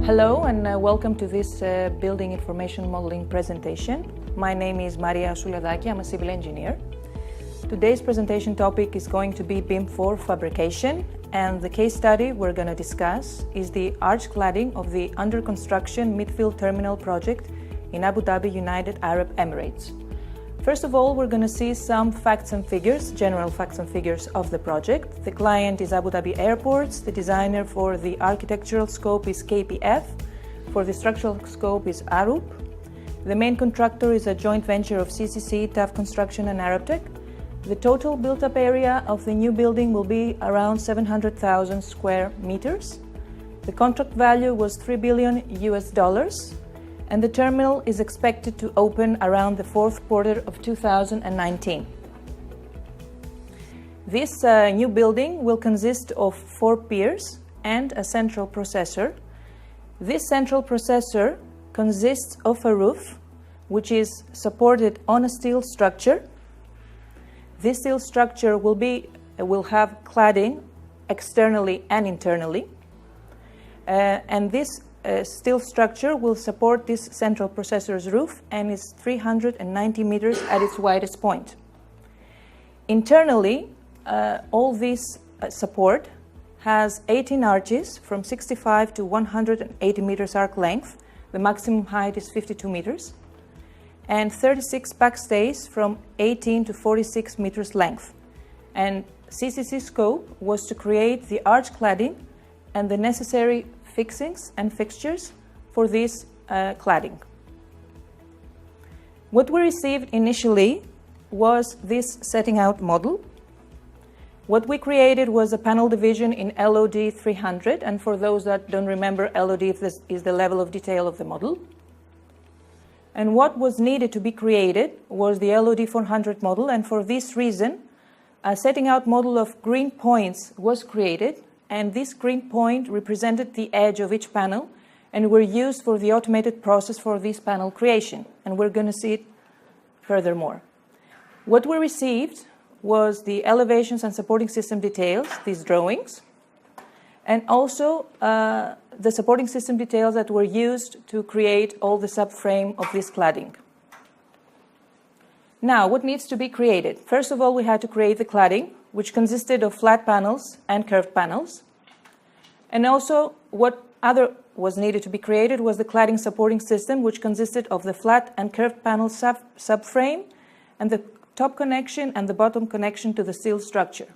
Hello and welcome to this building information modeling presentation. My name is Souladaki, I'm a civil engineer. Today's presentation topic is going to be BIM for fabrication, and the case study we're going to discuss is the arch cladding of the under construction Midfield terminal project in Abu Dhabi, United Arab Emirates. First of all, we're going to see some facts and figures, general facts and figures of the project. The client is Abu Dhabi Airports. The designer for the architectural scope is KPF. For the structural scope is Arup. The main contractor is a joint venture of CCC, TAF Construction and Arabtech. The total built-up area of the new building will be around 700,000 square meters. The contract value was $3 billion, and the terminal is expected to open around the fourth quarter of 2019. This new building will consist of 4 piers and a central processor. This central processor consists of a roof which is supported on a steel structure. This steel structure will have cladding externally and internally, and this steel structure will support this central processor's roof and is 390 meters at its widest point. Internally, all this support has 18 arches from 65 to 180 meters arc length. The maximum height is 52 meters, and 36 backstays from 18 to 46 meters length. And CCC scope was to create the arch cladding and the necessary fixings and fixtures for this cladding. What we received initially was this setting out model. What we created was a panel division in LOD 300, and for those that don't remember, LOD is the level of detail of the model. And what was needed to be created was the LOD 400 model, and for this reason, a setting out model of green points was created, and this green point represented the edge of each panel and were used for the automated process for this panel creation, and we're going to see it furthermore. What we received was the elevations and supporting system details, these drawings, and also the supporting system details that were used to create all the subframe of this cladding. Now, what needs to be created? First of all, we had to create the cladding, which consisted of flat panels and curved panels. And also, what other was needed to be created was the cladding supporting system, which consisted of the flat and curved panel subframe and the top connection and the bottom connection to the steel structure.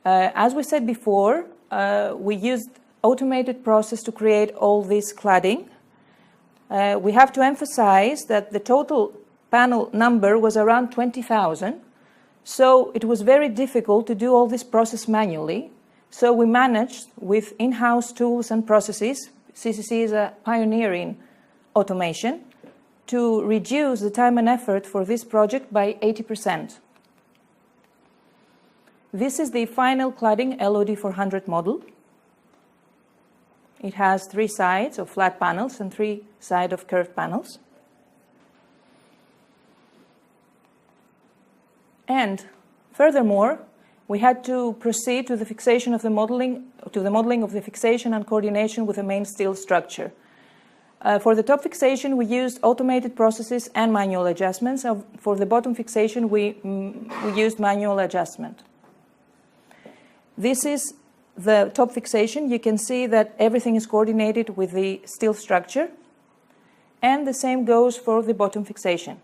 As we said before, we used automated process to create all this cladding. We have to emphasize that the total panel number was around 20,000. So it was very difficult to do all this process manually. So we managed with in-house tools and processes, CCC is a pioneer in automation, to reduce the time and effort for this project by 80%. This is the final cladding LOD 400 model. It has 3 sides of flat panels and 3 sides of curved panels. And furthermore, we had to proceed to the fixation of the modeling, of the fixation and coordination with the main steel structure. For the top fixation, we used automated processes and manual adjustments. For the bottom fixation, we used manual adjustment. This is the top fixation. You can see that everything is coordinated with the steel structure, and the same goes for the bottom fixation.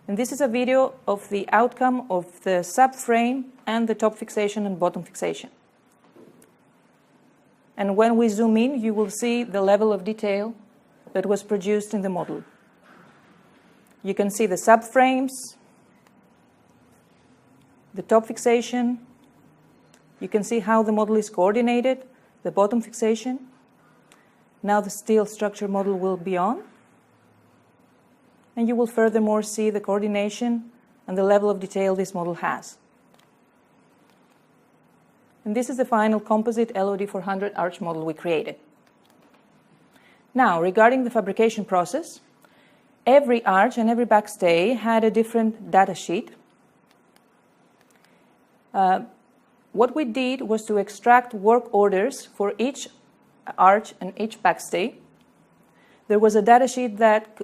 And this is a video of the outcome of the subframe and the top fixation and bottom fixation. And when we zoom in, you will see the level of detail that was produced in the model. You can see the subframes, the top fixation. You can see how the model is coordinated, the bottom fixation. Now the steel structure model will be on. And you will furthermore see the coordination and the level of detail this model has. And this is the final composite LOD 400 arch model we created. Now, regarding the fabrication process, every arch and every backstay had a different data sheet. What we did was to extract work orders for each arch and each backstay. There was a datasheet that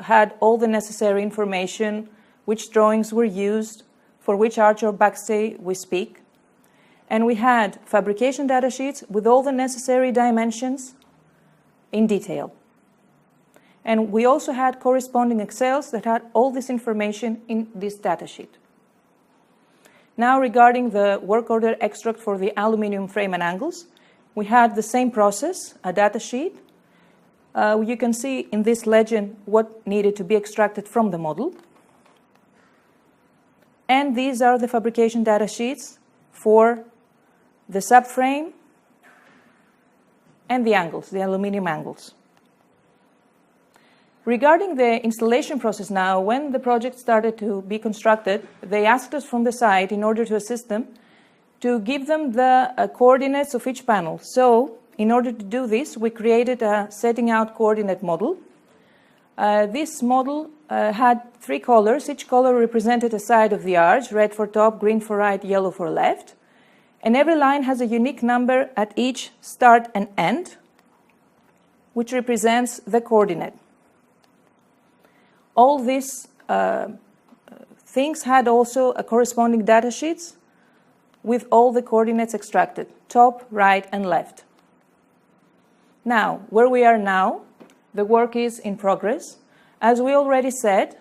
had all the necessary information, which drawings were used, for which arch or backstay we speak. And we had fabrication datasheets with all the necessary dimensions in detail. And we also had corresponding Excels that had all this information in this datasheet. Now, regarding the work order extract for the aluminum frame and angles, we had the same process, a datasheet. You can see in this legend what needed to be extracted from the model. And these are the fabrication datasheets for the subframe and the angles, the aluminum angles. Regarding the installation process now, when the project started to be constructed, they asked us from the site, in order to assist them, to give them the coordinates of each panel. So, in order to do this, we created a setting out coordinate model. This model had 3 colors. Each color represented a side of the arch, red for top, green for right, yellow for left. And every line has a unique number at each start and end, which represents the coordinate. All these things had also a corresponding data sheets with all the coordinates extracted, top, right, and left. Now, where we are now, the work is in progress. As we already said,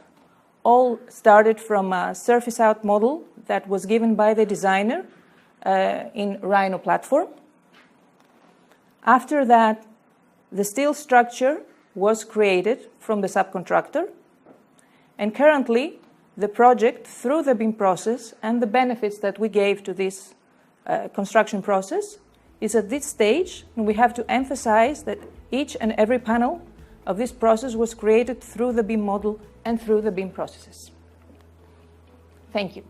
all started from a surface out model that was given by the designer in Rhino platform. After that, the steel structure was created from the subcontractor. And currently, the project, through the BIM process and the benefits that we gave to this construction process, is at this stage, and we have to emphasize that each and every panel of this process was created through the BIM model and through the BIM processes. Thank you.